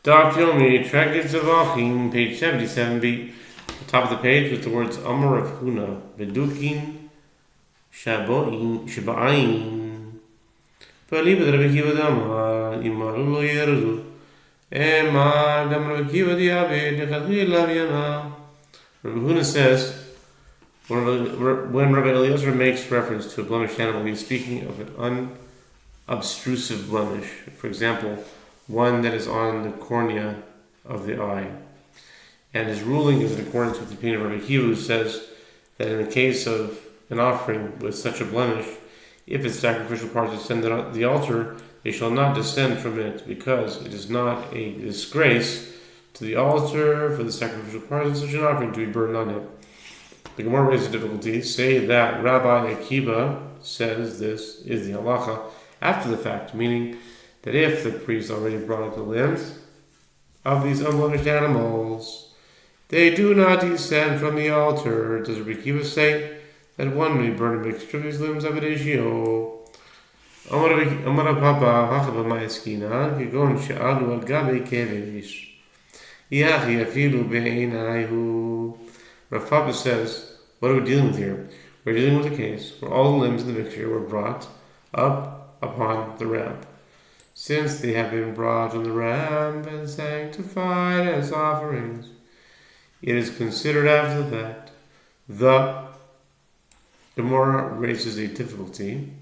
Daf Yomi, Tractate Zevachim, page 77b. The top of the page with the words Amar of Huna, Bedukin, Shaba'in. Paliba de Rabbi Kiva Dama, Imalu lo Yerudu. Ema Dam Rabbi Kiva Diabe, Dechatri Laviana. Rabbi Huna says, when Rabbi Eliezer makes reference to a blemished animal, he's speaking of an unobtrusive blemish. For example, one that is on the cornea of the eye. And his ruling is in accordance with the opinion of Rabbi Kiva, who says that in the case of an offering with such a blemish, if its sacrificial parts descend to the altar, they shall not descend from it, because it is not a disgrace to the altar for the sacrificial parts of such an offering to be burned on it. The Gemara raises a difficulty. Say that Rabbi Akiva says this is the halacha after the fact, meaning that if the priest already brought up the limbs of these unblemished animals, they do not descend from the altar. Does Rabbi Akiva say that one may burn a mixture of these limbs of Adishio? Amar Papa Hachaba Ma'eskina, Kigon She'alu Al Gabe Kevish. Yachi Afilu Be'einahu. Rav Papa says, what are we dealing with here? We're dealing with a case where all the limbs in the mixture were brought up upon the ramp. Since they have been brought on the ramp and sanctified as offerings, it is considered after the fact. The Gemara raises a difficulty.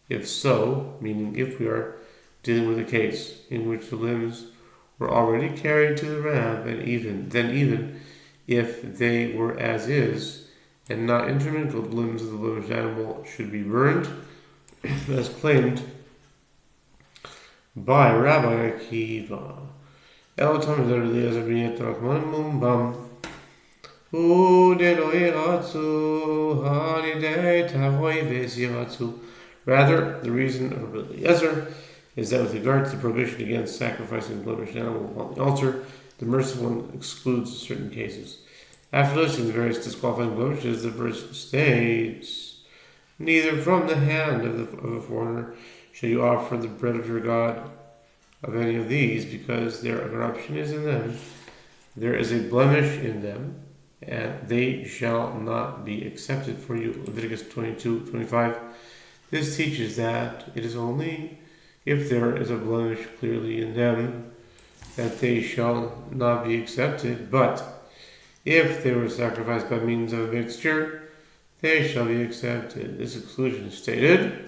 If so, meaning if we are dealing with a case in which the limbs were already carried to the ramp, and even if they were as is, and not intermingled, limbs of the blemished animal should be burned, as claimed by Rabbi Akiva. Rather, the reason of Rabbi Eliezer is that with regard to the prohibition against sacrificing a blemished animal on the altar, the merciful one excludes certain cases. After listing the various disqualifying blemishes, the verse states, neither from the hand of a foreigner shall you offer the bread of your God of any of these, because their corruption is in them. There is a blemish in them, and they shall not be accepted for you. Leviticus 22:25. This teaches that it is only if there is a blemish clearly in them that they shall not be accepted, but if they were sacrificed by means of a mixture, they shall be accepted. This exclusion is stated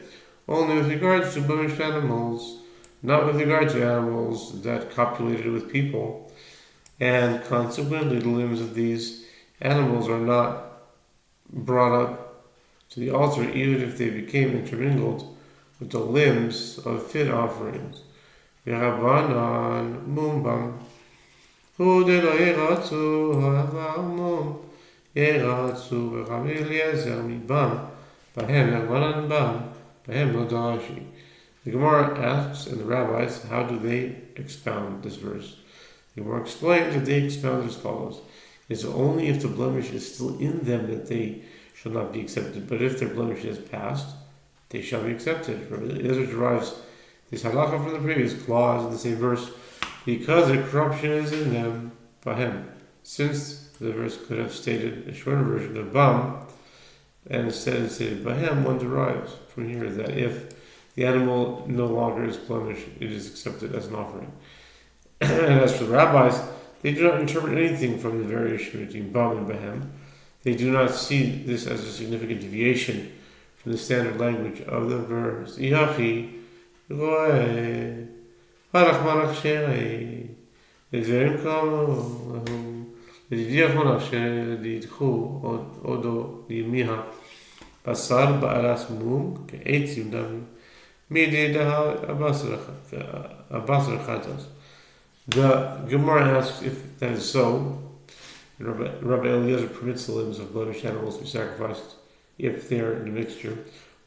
only with regards to blemished animals, not with regard to animals that copulated with people, and consequently the limbs of these animals are not brought up to the altar even if they became intermingled with the limbs of fit offerings. V'Rabbanan mumbam hu delo yeratzu ha'avar mum yeratzu v'Rabbi Eliezer mibam b'hem Rabbanan bam b'hem lo darashi. The Gemara asks, and the rabbis, how do they expound this verse? The Gemara explains that they expound as follows. It's only if the blemish is still in them that they shall not be accepted, but if their blemish is past, they shall be accepted. Rabbi Eliezer derives this halacha from the previous clause in the same verse, because the corruption is in them, bahem. Since the verse could have stated a shorter version of bam, and instead it stated bahem, one derives from here that if the animal no longer is blemished, it is accepted as an offering. And as for the rabbis, they do not interpret anything from the variation between bam and bahem. They do not see this as a significant deviation from the standard language of the verse. Yachi roe halach malach sherei lezverim kamu ledidiach malach sherei lidchu odo limiha basar ba'aras mum ke'etz yudam midi dahal abasar chatas. The Gemara asks if that is so. Rabbi Eliezer permits the limbs of blemished animals to be sacrificed if they are in a mixture.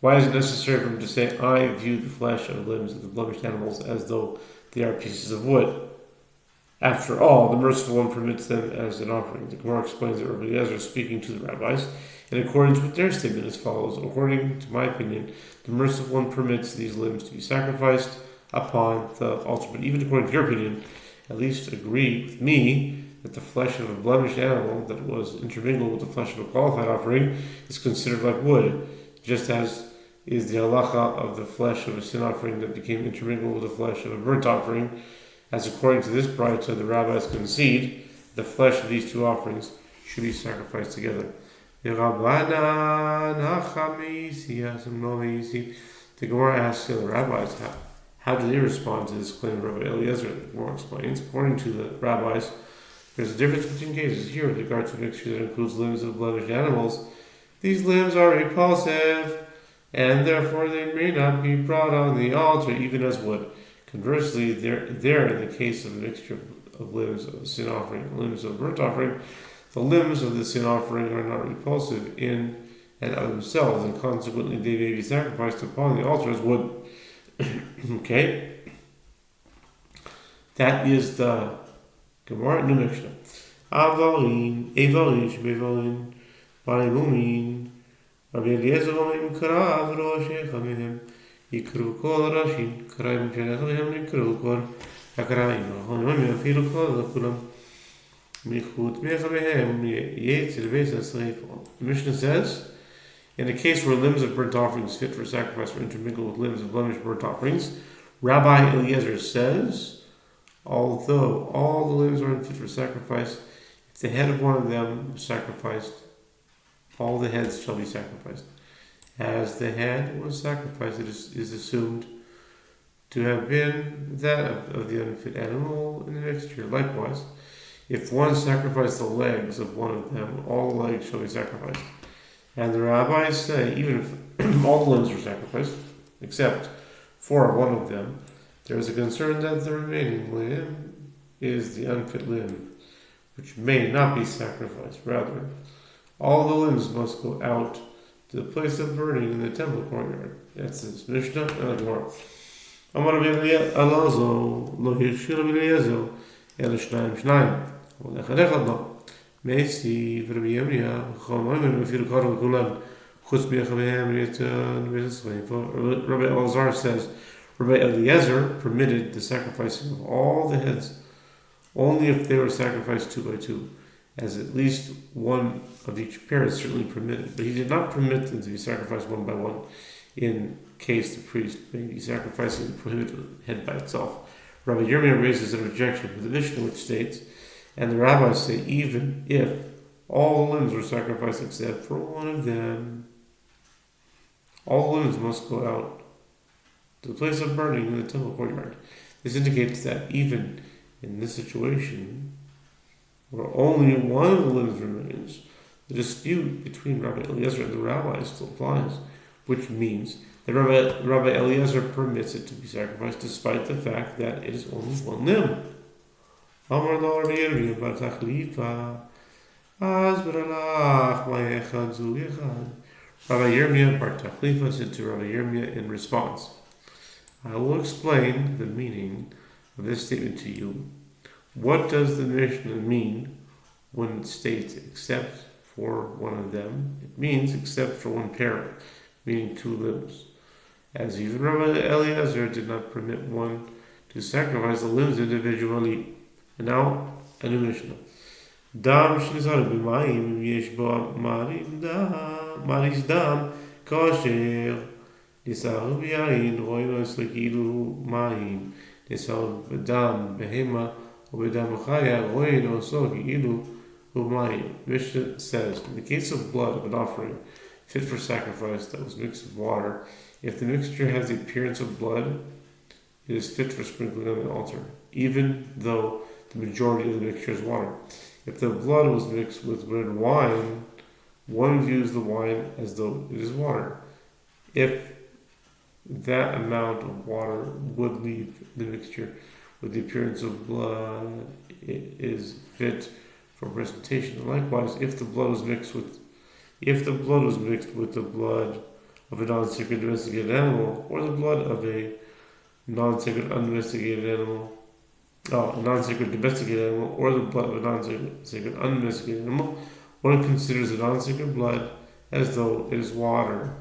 Why is it necessary for him to say, I view the flesh and limbs of the blemished animals as though they are pieces of wood? After all, the merciful one permits them as an offering. The Gemara explains that Rabbi Eliezer is speaking to the rabbis in accordance with their statement as follows. According to my opinion, the merciful one permits these limbs to be sacrificed upon the altar. But even according to your opinion, at least agree with me that the flesh of a blemished animal that was intermingled with the flesh of a qualified offering is considered like wood, just as is the halacha of the flesh of a sin offering that became intermingled with the flesh of a burnt offering, as according to this brayta the rabbis concede the flesh of these two offerings should be sacrificed together. The Gemara asks the other rabbis, how do they respond to this claim of Rabbi Eliezer? The Gemara explains, according to the rabbis, there's a difference between cases. Here, with regard to a mixture that includes limbs of blemished animals, these limbs are repulsive, and therefore they may not be brought on the altar even as wood. Conversely, there in the case of a mixture of limbs of a sin offering and limbs of a burnt offering, the limbs of the sin offering are not repulsive in and of themselves, and consequently they may be sacrificed upon the altar as wood. Okay? That is the Gemara New Mishnah. Avarin, Shebevarin, Barimumin, Rabbi Eliezer Omim Karav Roshecha Mehem, Yikru Kol Rashin, Karayim Shenecha Mehem, Yikru Kol, Akarayim, Honim, Yafiru Kol, Kulam, Michut, Mecha Mehem, Yetzil Vesa Sleifon. The Mishnah says, in a case where limbs of burnt offerings fit for sacrifice were intermingled with limbs of blemished burnt offerings, Rabbi Eliezer says, although all the limbs are unfit for sacrifice, if the head of one of them was sacrificed, all the heads shall be sacrificed. As the head was sacrificed, it is assumed to have been that of the unfit animal in the mixture. Likewise, if one sacrificed the legs of one of them, all the legs shall be sacrificed. And the rabbis say, even if all the limbs were sacrificed, except for one of them, there is a concern that the remaining limb is the unfit limb, which may not be sacrificed. Rather, all the limbs must go out to the place of burning in the temple courtyard. That's this Mishnah and the Gemara. Amar Rabbi Elazar, lo hirshir Rabbi Eliezer, el shnayim shnayim, echad echad lo. Meisi Rabbi Yirmiyah, Chomoim Mefir Karo Kulan, Chutz B'Yechabehem Yetan V'Yisrael. Rabbi Elazar says, Rabbi Eliezer permitted the sacrificing of all the heads only if they were sacrificed 2 by 2, as at least one of each pair is certainly permitted, but he did not permit them to be sacrificed 1 by 1, in case the priest may be sacrificing the prohibited head by itself. Rabbi Yirmiyah raises an objection to the Mishnah, which states, and the rabbis say, even if all the limbs were sacrificed except for one of them, all the limbs must go out to the place of burning in the temple courtyard. This indicates that even in this situation, where only one of the limbs remains, the dispute between Rabbi Eliezer and the rabbis still applies, which means that Rabbi Eliezer permits it to be sacrificed despite the fact that it is only one limb. Amar lo Rabbi Yirmiyah bar Tachlifa, Az beralach ma'echad zu echad. Rabbi Yirmiyah bar Tachlifa said to Rabbi Yirmiyah in response, I will explain the meaning of this statement to you. What does the Mishnah mean when it states except for one of them? It means except for one pair, meaning 2 limbs. As even Rabbi Eliezer did not permit one to sacrifice the limbs individually. And now, a new Mishnah. Dam shnizar b'mayim yesh bo maris dam kosher nisar b'yayin ro'ino eslekilu mayim nisar b'dam behema or b'dam chaya ro'ino eslekilu mayim. Mishnah says, in the case of blood of an offering fit for sacrifice that was mixed with water, if the mixture has the appearance of blood, it is fit for sprinkling on the altar, even though the majority of the mixture is water. If the blood was mixed with red wine, one views the wine as though it is water. If that amount of water would leave the mixture with the appearance of blood, it is fit for presentation. Likewise, if the blood was mixed with the blood of a non-sacred domesticated animal, or the blood of a non-sacred undomesticated animal, a non-sacred domesticated animal, or the blood of a non-sacred undomesticated animal, one considers the non-sacred blood as though it is water.